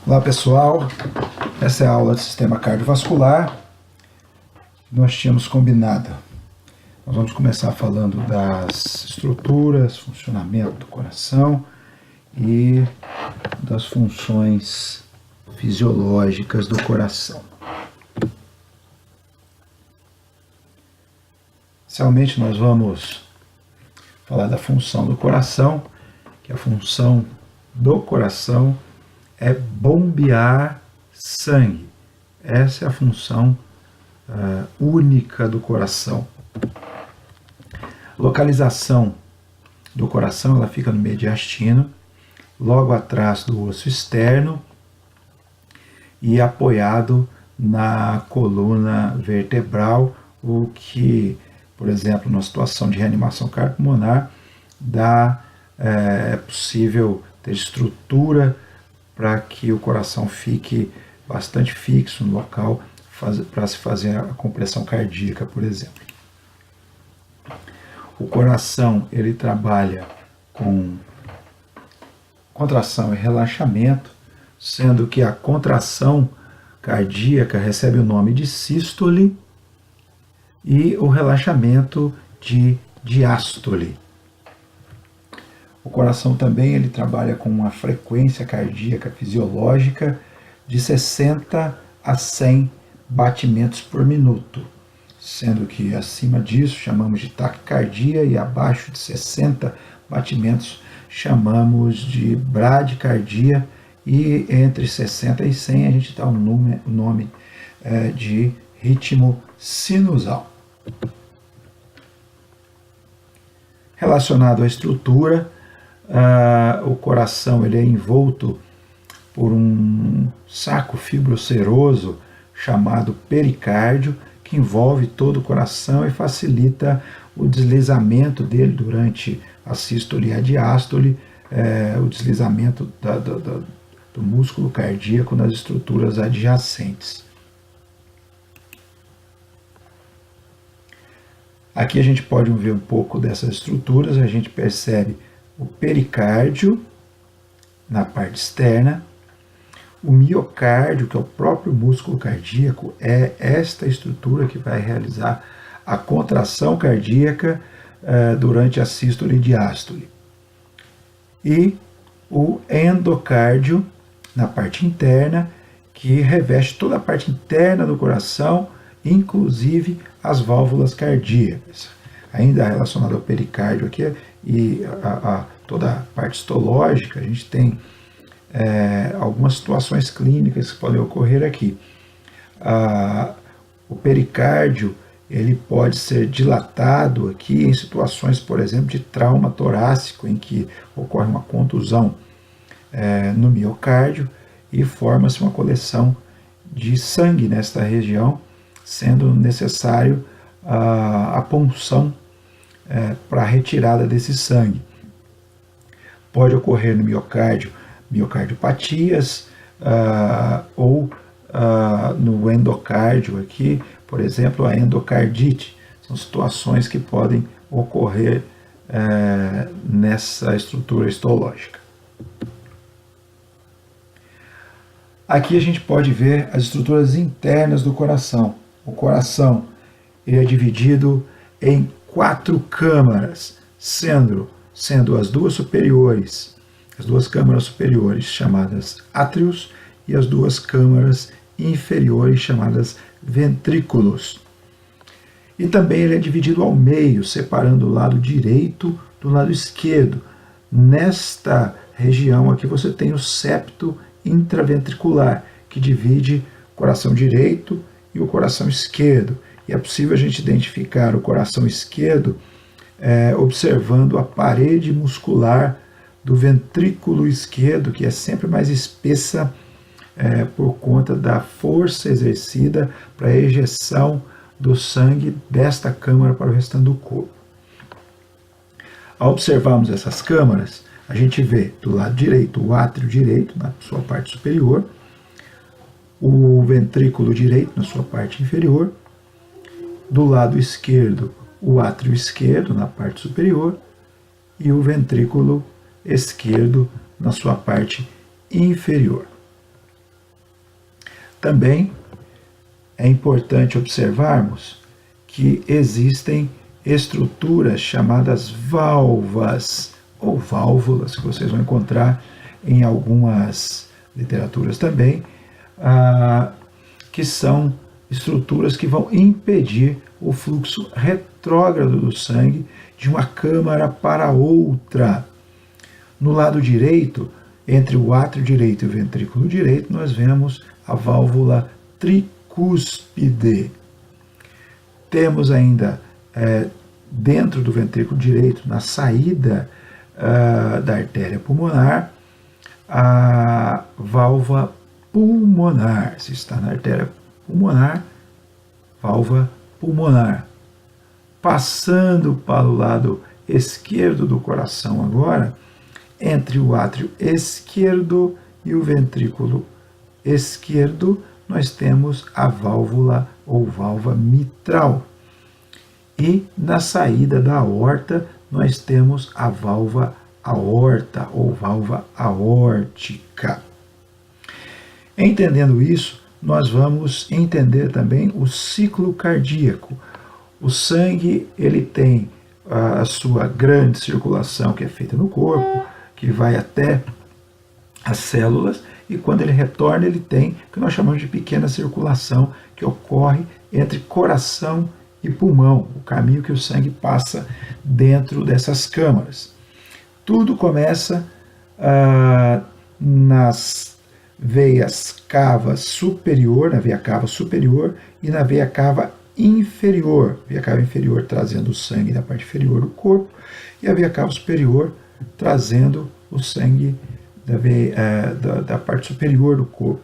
Olá pessoal, essa é a aula de sistema cardiovascular. Nós tínhamos combinado, nós vamos começar falando das estruturas, funcionamento do coração e das funções fisiológicas do coração. Inicialmente nós vamos falar da função do coração, que a função do coração é bombear sangue. Essa é a função única do coração. A localização do coração ela fica no mediastino, logo atrás do osso externo e apoiado na coluna vertebral, o que, por exemplo, numa situação de reanimação cardiopulmonar, é possível ter estrutura para que o coração fique bastante fixo no local para se fazer a compressão cardíaca, por exemplo. O coração ele trabalha com contração e relaxamento, sendo que a contração cardíaca recebe o nome de sístole e o relaxamento de diástole. O coração também ele trabalha com uma frequência cardíaca fisiológica de 60 a 100 batimentos por minuto, sendo que acima disso chamamos de taquicardia e abaixo de 60 batimentos chamamos de bradicardia e entre 60 e 100 a gente dá o nome de ritmo sinusal. Relacionado à estrutura, o coração ele é envolto por um saco fibroceroso chamado pericárdio, que envolve todo o coração e facilita o deslizamento dele durante a sístole e a diástole, o deslizamento do músculo cardíaco nas estruturas adjacentes. Aqui a gente pode ver um pouco dessas estruturas, a gente percebe o pericárdio na parte externa, o miocárdio, que é o próprio músculo cardíaco, é esta estrutura que vai realizar a contração cardíaca durante a sístole e diástole. E o endocárdio na parte interna, que reveste toda a parte interna do coração, inclusive as válvulas cardíacas. Ainda relacionado ao pericárdio aqui e toda a parte histológica, a gente tem algumas situações clínicas que podem ocorrer aqui. O pericárdio ele pode ser dilatado aqui em situações, por exemplo, de trauma torácico, em que ocorre uma contusão no miocárdio e forma-se uma coleção de sangue nesta região, sendo necessário a punção para a retirada desse sangue. Pode ocorrer no miocárdio miocardiopatias ou no endocárdio aqui, por exemplo, a endocardite. São situações que podem ocorrer nessa estrutura histológica. Aqui a gente pode ver as estruturas internas do coração. O coração ele é dividido em 4 câmaras, sendo as duas câmaras superiores chamadas átrios e as duas câmaras inferiores chamadas ventrículos. E também ele é dividido ao meio, separando o lado direito do lado esquerdo. Nesta região aqui você tem o septo intraventricular, que divide o coração direito e o coração esquerdo. E é possível a gente identificar o coração esquerdo observando a parede muscular do ventrículo esquerdo, que é sempre mais espessa por conta da força exercida para a ejeção do sangue desta câmara para o restante do corpo. Ao observarmos essas câmaras, a gente vê do lado direito o átrio direito, na sua parte superior, o ventrículo direito na sua parte inferior, do lado esquerdo o átrio esquerdo na parte superior e o ventrículo esquerdo na sua parte inferior. Também é importante observarmos que existem estruturas chamadas valvas ou válvulas, que vocês vão encontrar em algumas literaturas também, que são estruturas que vão impedir o fluxo retrógrado do sangue de uma câmara para outra. No lado direito, entre o átrio direito e o ventrículo direito, nós vemos a válvula tricúspide. Temos ainda dentro do ventrículo direito, na saída da artéria pulmonar, a válvula pulmonar. Se está na artéria pulmonar, válvula pulmonar. Passando para o lado esquerdo do coração agora, entre o átrio esquerdo e o ventrículo esquerdo, nós temos a válvula ou válvula mitral. E na saída da aorta, nós temos a válvula aorta ou válvula aórtica. Entendendo isso, nós vamos entender também o ciclo cardíaco. O sangue, ele tem a sua grande circulação que é feita no corpo, que vai até as células, e quando ele retorna, ele tem o que nós chamamos de pequena circulação, que ocorre entre coração e pulmão, o caminho que o sangue passa dentro dessas câmaras. Tudo começa nas veias cava superior, na veia cava superior e na veia cava inferior. Veia cava inferior trazendo o sangue da parte inferior do corpo e a veia cava superior trazendo o sangue da parte superior do corpo.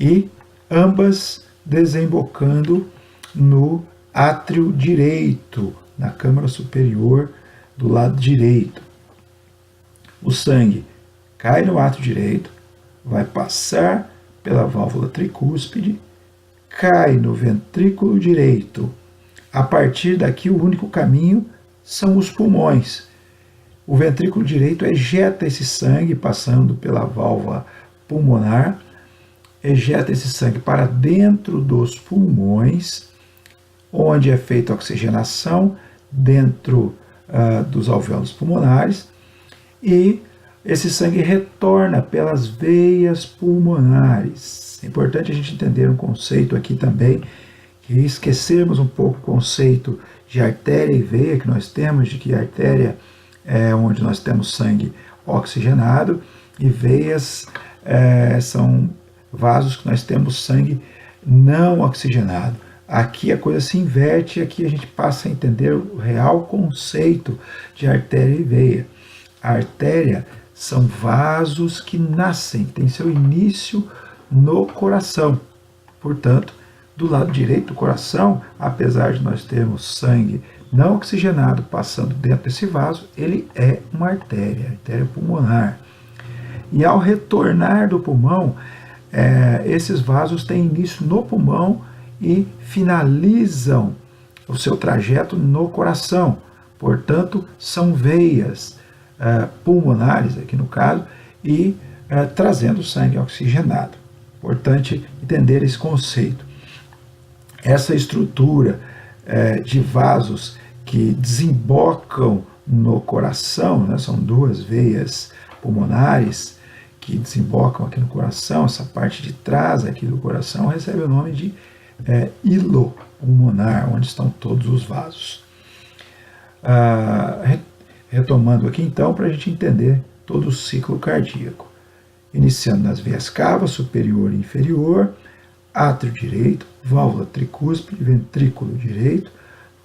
E ambas desembocando no átrio direito, na câmara superior do lado direito. O sangue cai no átrio direito, vai passar pela válvula tricúspide, cai no ventrículo direito. A partir daqui, o único caminho são os pulmões. O ventrículo direito ejeta esse sangue, passando pela válvula pulmonar, ejeta esse sangue para dentro dos pulmões, onde é feita a oxigenação dentro dos alvéolos pulmonares, e esse sangue retorna pelas veias pulmonares. É importante a gente entender um conceito aqui também, que esquecermos um pouco o conceito de artéria e veia que nós temos, de que a artéria é onde nós temos sangue oxigenado, e veias são vasos que nós temos sangue não oxigenado. Aqui a coisa se inverte e aqui a gente passa a entender o real conceito de artéria e veia. A artéria são vasos que nascem, têm seu início no coração. Portanto, do lado direito do coração, apesar de nós termos sangue não oxigenado passando dentro desse vaso, ele é uma artéria pulmonar. E ao retornar do pulmão, esses vasos têm início no pulmão e finalizam o seu trajeto no coração. Portanto, são veias pulmonares, aqui no caso, e trazendo sangue oxigenado. Importante entender esse conceito. Essa estrutura de vasos que desembocam no coração, né, são duas veias pulmonares que desembocam aqui no coração, essa parte de trás aqui do coração recebe o nome de hilo pulmonar, onde estão todos os vasos. Retomando aqui então, para a gente entender todo o ciclo cardíaco. Iniciando nas veias cava, superior e inferior, átrio direito, válvula tricúspide, ventrículo direito,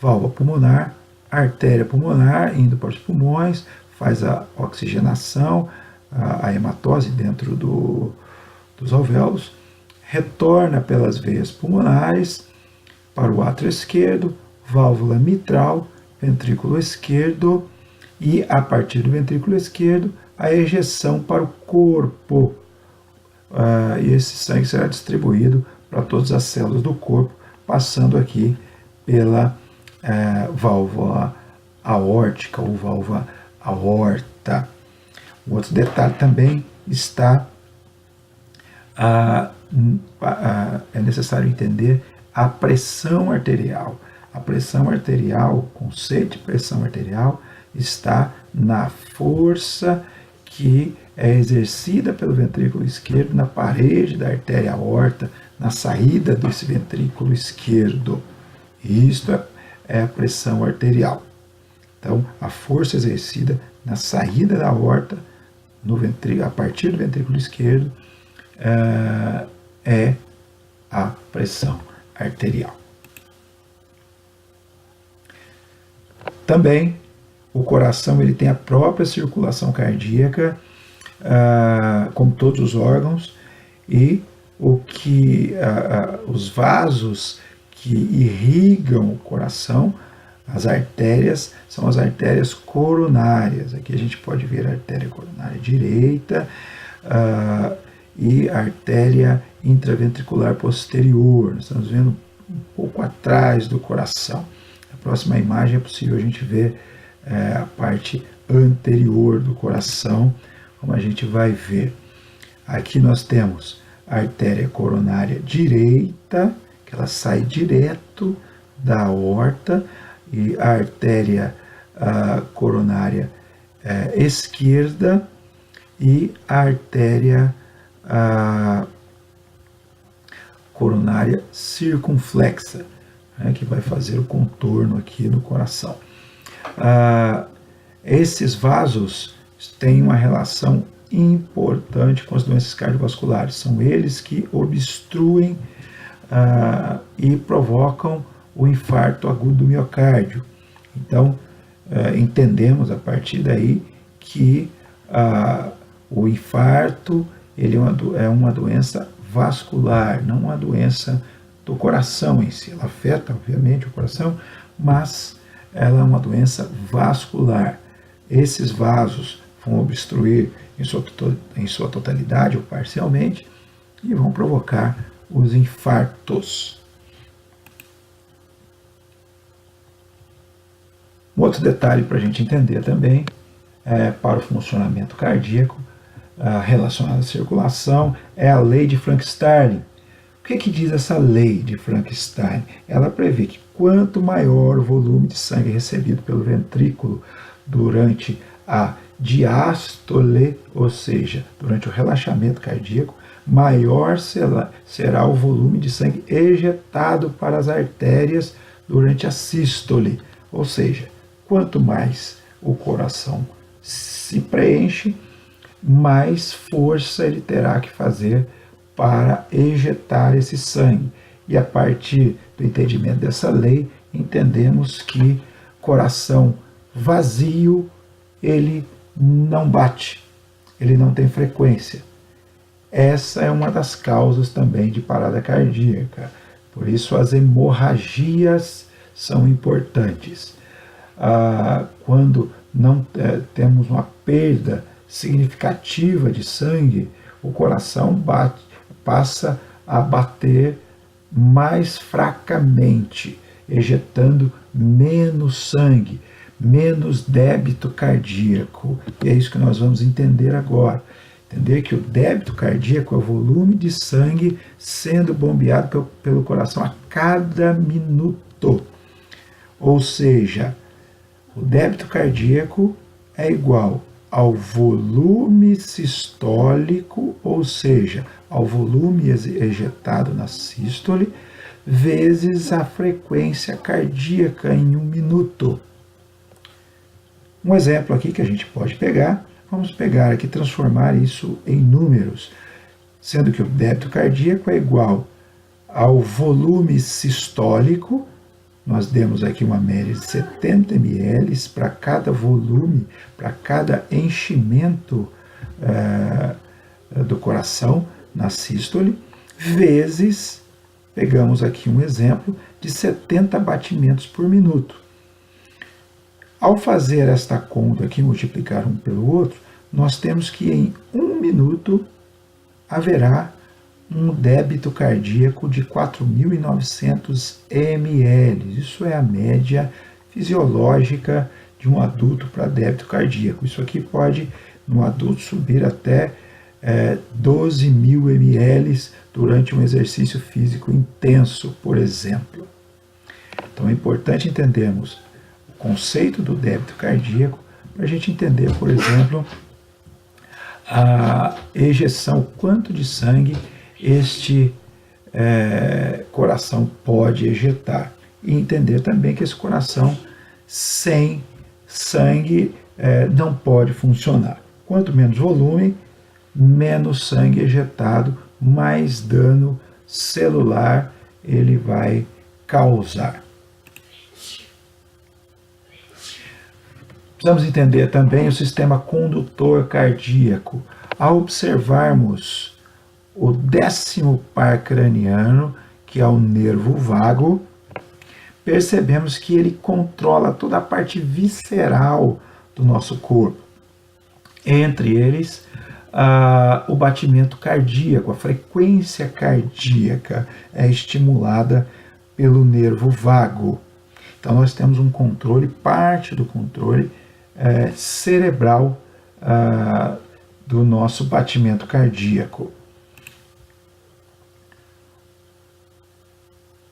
válvula pulmonar, artéria pulmonar, indo para os pulmões, faz a oxigenação, a hematose dentro dos alvéolos, retorna pelas veias pulmonares para o átrio esquerdo, válvula mitral, ventrículo esquerdo, e a partir do ventrículo esquerdo, a ejeção para o corpo. E esse sangue será distribuído para todas as células do corpo, passando aqui pela válvula aórtica ou válvula aorta. Um outro detalhe também está é necessário entender a pressão arterial. A pressão arterial, o conceito de pressão arterial, está na força que é exercida pelo ventrículo esquerdo na parede da artéria aorta, na saída desse ventrículo esquerdo. Isto é a pressão arterial. Então, a força exercida na saída da aorta, a partir do ventrículo esquerdo, é a pressão arterial. Também, o coração ele tem a própria circulação cardíaca, como todos os órgãos, e os vasos que irrigam o coração, as artérias, são as artérias coronárias. Aqui a gente pode ver a artéria coronária direita e a artéria intraventricular posterior. Nós estamos vendo um pouco atrás do coração. Na próxima imagem é possível a gente ver a parte anterior do coração, como a gente vai ver. Aqui nós temos a artéria coronária direita, que ela sai direto da aorta, e a artéria coronária esquerda e a artéria coronária circunflexa, que vai fazer o contorno aqui no coração. Esses vasos têm uma relação importante com as doenças cardiovasculares. São eles que obstruem e provocam o infarto agudo do miocárdio. Então, entendemos a partir daí que o infarto ele é uma doença vascular, não uma doença do coração em si. Ela afeta, obviamente, o coração, mas ela é uma doença vascular. Esses vasos vão obstruir em sua totalidade ou parcialmente e vão provocar os infartos. Um outro detalhe para a gente entender também, para o funcionamento cardíaco, relacionado à circulação, é a lei de Frank-Starling. O que diz essa lei de Frank-Starling? Ela prevê que quanto maior o volume de sangue recebido pelo ventrículo durante a diástole, ou seja, durante o relaxamento cardíaco, maior será o volume de sangue ejetado para as artérias durante a sístole, ou seja, quanto mais o coração se preenche, mais força ele terá que fazer para ejetar esse sangue. E a partir do entendimento dessa lei, entendemos que coração vazio, ele não bate, ele não tem frequência. Essa é uma das causas também de parada cardíaca. Por isso as hemorragias são importantes. Quando não temos uma perda significativa de sangue, o coração passa a bater mais fracamente, ejetando menos sangue, menos débito cardíaco. E é isso que nós vamos entender agora. Entender que o débito cardíaco é o volume de sangue sendo bombeado pelo coração a cada minuto. Ou seja, o débito cardíaco é igual ao volume sistólico, ou seja, ao volume ejetado na sístole, vezes a frequência cardíaca em 1 minuto. Um exemplo aqui que a gente pode pegar, vamos pegar aqui, transformar isso em números, sendo que o débito cardíaco é igual ao volume sistólico. Nós demos aqui uma média de 70 ml para cada volume, para cada enchimento do coração na sístole, vezes, pegamos aqui um exemplo, de 70 batimentos por minuto. Ao fazer esta conta aqui, multiplicar um pelo outro, nós temos que em 1 minuto haverá um débito cardíaco de 4.900 ml. Isso é a média fisiológica de um adulto para débito cardíaco. Isso aqui pode, no adulto, subir até 12.000 ml durante um exercício físico intenso, por exemplo. Então é importante entendermos o conceito do débito cardíaco para a gente entender, por exemplo, a ejeção, quanto de sangue este coração pode ejetar. E entender também que esse coração sem sangue não pode funcionar. Quanto menos volume, menos sangue ejetado, mais dano celular ele vai causar. Precisamos entender também o sistema condutor cardíaco. Ao observarmos o 10º par craniano, que é o nervo vago, percebemos que ele controla toda a parte visceral do nosso corpo. Entre eles, o batimento cardíaco, a frequência cardíaca é estimulada pelo nervo vago. Então nós temos um controle, parte do controle cerebral do nosso batimento cardíaco.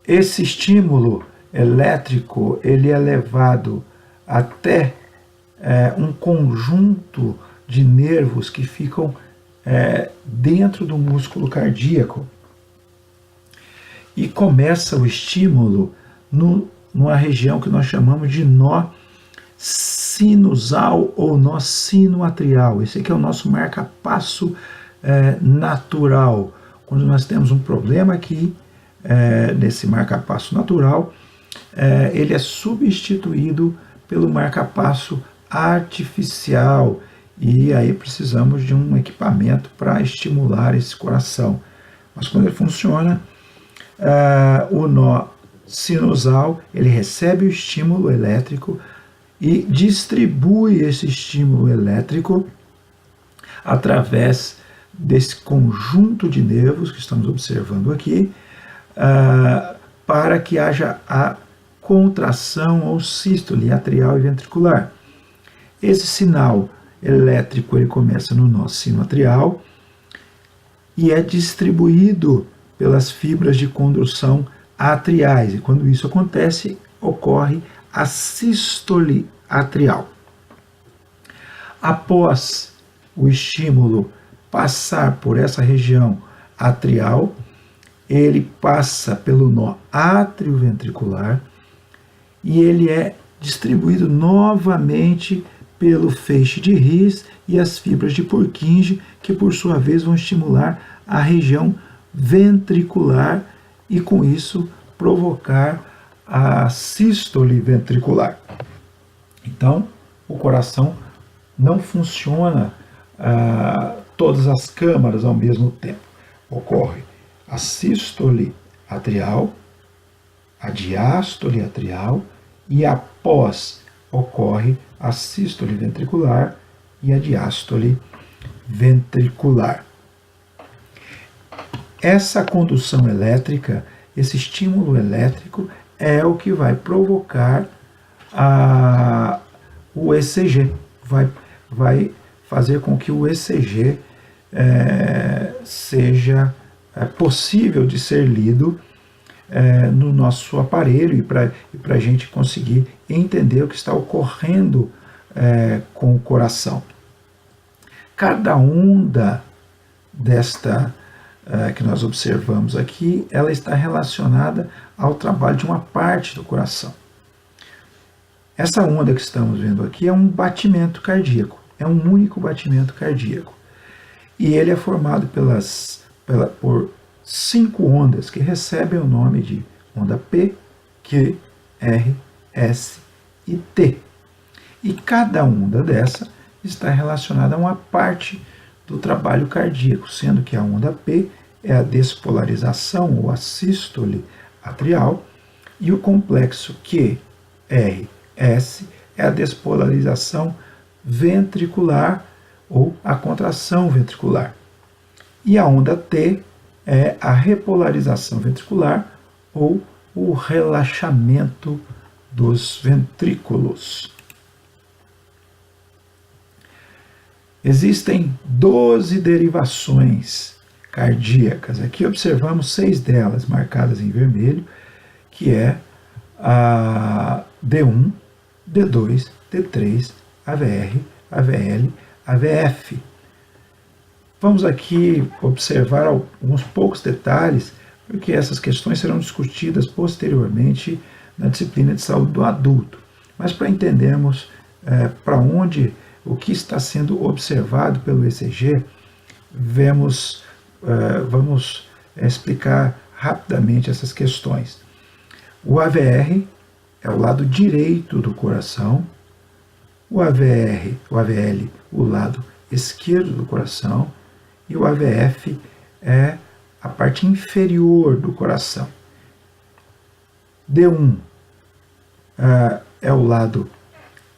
Esse estímulo elétrico ele é levado até um conjunto de nervos que ficam dentro do músculo cardíaco. E começa o estímulo numa região que nós chamamos de nó sinusal ou nó sinoatrial. Esse aqui é o nosso marca-passo natural. Quando nós temos um problema aqui, nesse marca-passo natural, ele é substituído pelo marca-passo artificial, e aí precisamos de um equipamento para estimular esse coração. Mas quando ele funciona, o nó sinusal ele recebe o estímulo elétrico e distribui esse estímulo elétrico através desse conjunto de nervos que estamos observando aqui, para que haja a contração ou sístole atrial e ventricular. Esse sinal elétrico ele começa no nó sinoatrial e é distribuído pelas fibras de condução atriais. E quando isso acontece, ocorre a sístole atrial. Após o estímulo passar por essa região atrial, ele passa pelo nó atrioventricular e ele é distribuído novamente pelo feixe de His e as fibras de Purkinje, que por sua vez vão estimular a região ventricular e com isso provocar a sístole ventricular. Então, o coração não funciona todas as câmaras ao mesmo tempo. Ocorre a sístole atrial, a diástole atrial e após ocorre a sístole ventricular e a diástole ventricular. Essa condução elétrica, esse estímulo elétrico é o que vai provocar o ECG, vai fazer com que o ECG seja possível de ser lido no nosso aparelho e para a gente conseguir entender o que está ocorrendo com o coração. Cada onda desta que nós observamos aqui, ela está relacionada ao trabalho de uma parte do coração. Essa onda que estamos vendo aqui é um batimento cardíaco, é um único batimento cardíaco. E ele é formado por 5 ondas que recebem o nome de onda P, Q, R, S e T. E cada onda dessa está relacionada a uma parte do trabalho cardíaco, sendo que a onda P é a despolarização ou a sístole atrial e o complexo Q, R, S é a despolarização ventricular ou a contração ventricular. E a onda T é a repolarização ventricular ou o relaxamento dos ventrículos. Existem 12 derivações cardíacas. Aqui observamos 6 delas marcadas em vermelho, que é a D1, D2, D3, AVR, AVL, AVF. Vamos aqui observar alguns poucos detalhes, porque essas questões serão discutidas posteriormente na disciplina de saúde do adulto. Mas para entendermos o que está sendo observado pelo ECG, vamos explicar rapidamente essas questões. O AVR é o lado direito do coração, o AVL, o lado esquerdo do coração, e o AVF é a parte inferior do coração. D1 é o lado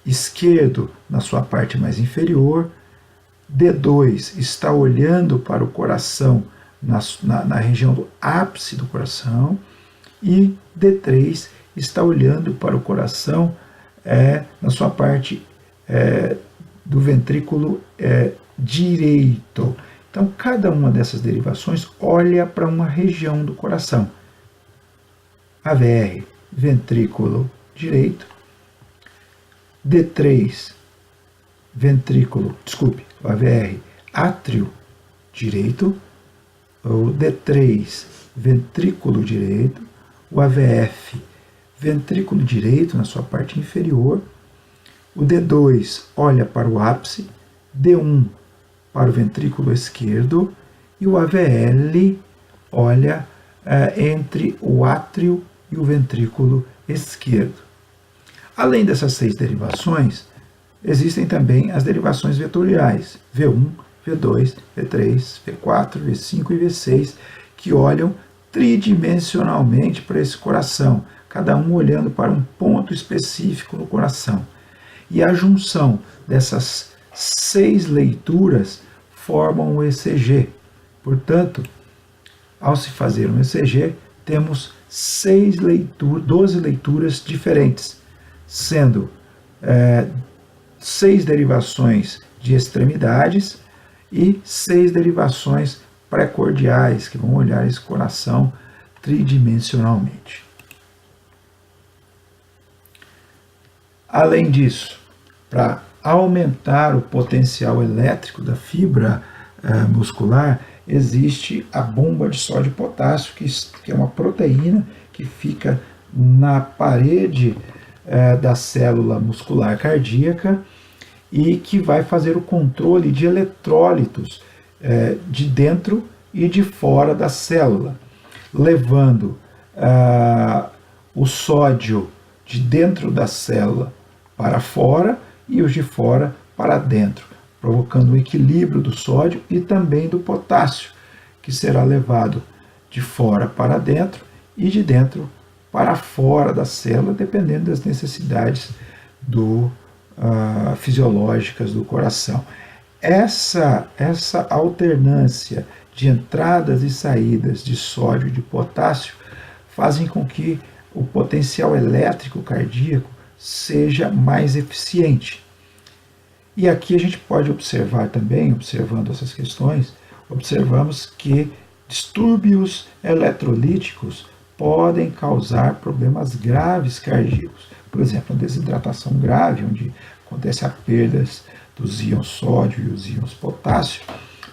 esquerdo na sua parte mais inferior, D2 está olhando para o coração na região do ápice do coração, e D3 está olhando para o coração na sua parte do ventrículo direito. Então, cada uma dessas derivações olha para uma região do coração. AVR, ventrículo direito. D3, o AVR, átrio direito. O D3, ventrículo direito. O AVF, ventrículo direito na sua parte inferior. O D2 olha para o ápice. D1 para o ventrículo esquerdo, e o AVL olha entre o átrio e o ventrículo esquerdo. Além dessas 6 derivações, existem também as derivações vetoriais, V1, V2, V3, V4, V5 e V6, que olham tridimensionalmente para esse coração, cada um olhando para um ponto específico no coração. E a junção dessas 6 leituras formam o ECG. Portanto, ao se fazer um ECG, temos 12 leituras diferentes, sendo 6 derivações de extremidades e 6 derivações precordiais, que vão olhar esse coração tridimensionalmente. Além disso, para aumentar o potencial elétrico da fibra muscular, existe a bomba de sódio e potássio, que é uma proteína que fica na parede da célula muscular cardíaca e que vai fazer o controle de eletrólitos de dentro e de fora da célula, levando o sódio de dentro da célula para fora e os de fora para dentro, provocando o equilíbrio do sódio e também do potássio, que será levado de fora para dentro e de dentro para fora da célula, dependendo das necessidades fisiológicas do coração. Essa alternância de entradas e saídas de sódio e de potássio fazem com que o potencial elétrico cardíaco seja mais eficiente. E aqui a gente pode observar também, observando essas questões, observamos que distúrbios eletrolíticos podem causar problemas graves cardíacos. Por exemplo, a desidratação grave, onde acontece a perda dos íons sódio e os íons potássio,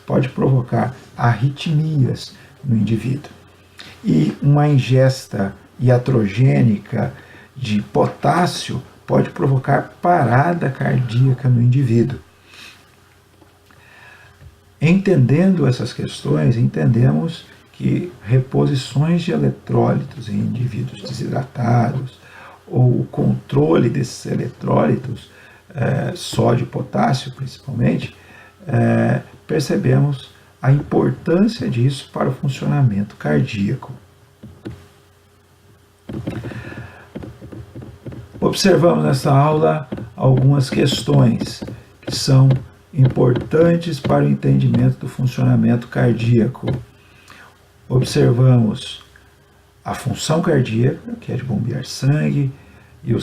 pode provocar arritmias no indivíduo. E uma ingesta iatrogênica de potássio pode provocar parada cardíaca no indivíduo. Entendendo essas questões, entendemos que reposições de eletrólitos em indivíduos desidratados, ou o controle desses eletrólitos, sódio e potássio principalmente, percebemos a importância disso para o funcionamento cardíaco. Observamos nessa aula algumas questões que são importantes para o entendimento do funcionamento cardíaco. Observamos a função cardíaca, que é de bombear sangue, e o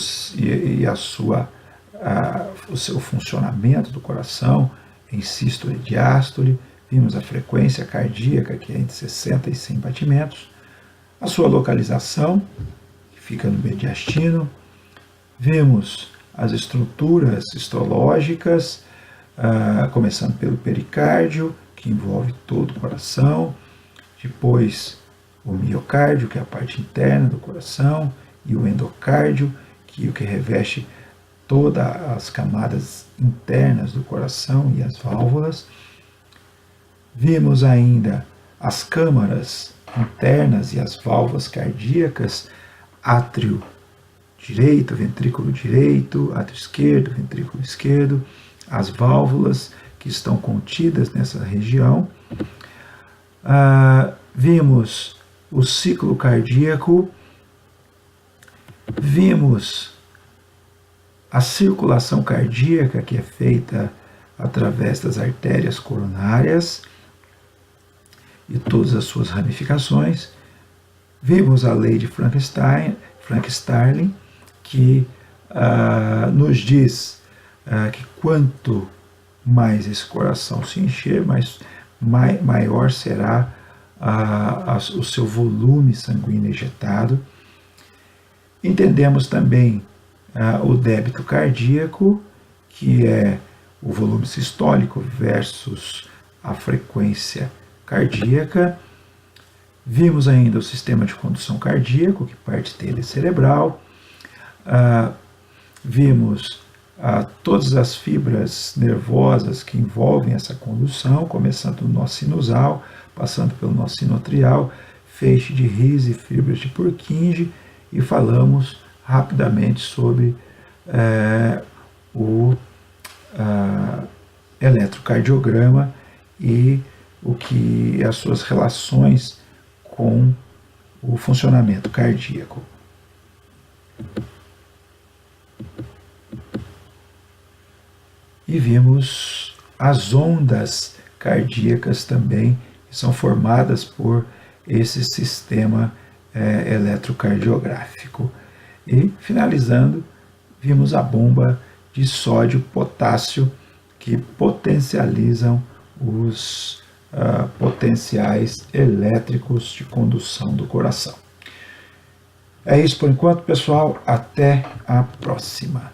seu funcionamento do coração, em sístole e diástole, vimos a frequência cardíaca, que é entre 60 e 100 batimentos, a sua localização, que fica no mediastino, vimos as estruturas histológicas, começando pelo pericárdio, que envolve todo o coração, depois o miocárdio, que é a parte interna do coração, e o endocárdio, que é o que reveste todas as camadas internas do coração e as válvulas. Vimos ainda as câmaras internas e as válvulas cardíacas, átrio direito, ventrículo direito, átrio esquerdo, ventrículo esquerdo, as válvulas que estão contidas nessa região. Vimos o ciclo cardíaco, vimos a circulação cardíaca, que é feita através das artérias coronárias e todas as suas ramificações. Vimos a lei de Frank-Starling, que nos diz que quanto mais esse coração se encher, maior será o seu volume sanguíneo ejetado. Entendemos também o débito cardíaco, que é o volume sistólico versus a frequência cardíaca. Vimos ainda o sistema de condução cardíaco, que parte dele é cerebral. Vimos todas as fibras nervosas que envolvem essa condução, começando do nó sinusal, passando pelo nó sinoatrial, feixe de His e fibras de Purkinje, e falamos rapidamente sobre o eletrocardiograma e as suas relações com o funcionamento cardíaco. E vimos as ondas cardíacas também, que são formadas por esse sistema eletrocardiográfico. E, finalizando, vimos a bomba de sódio e potássio, que potencializam os potenciais elétricos de condução do coração. É isso por enquanto, pessoal. Até a próxima.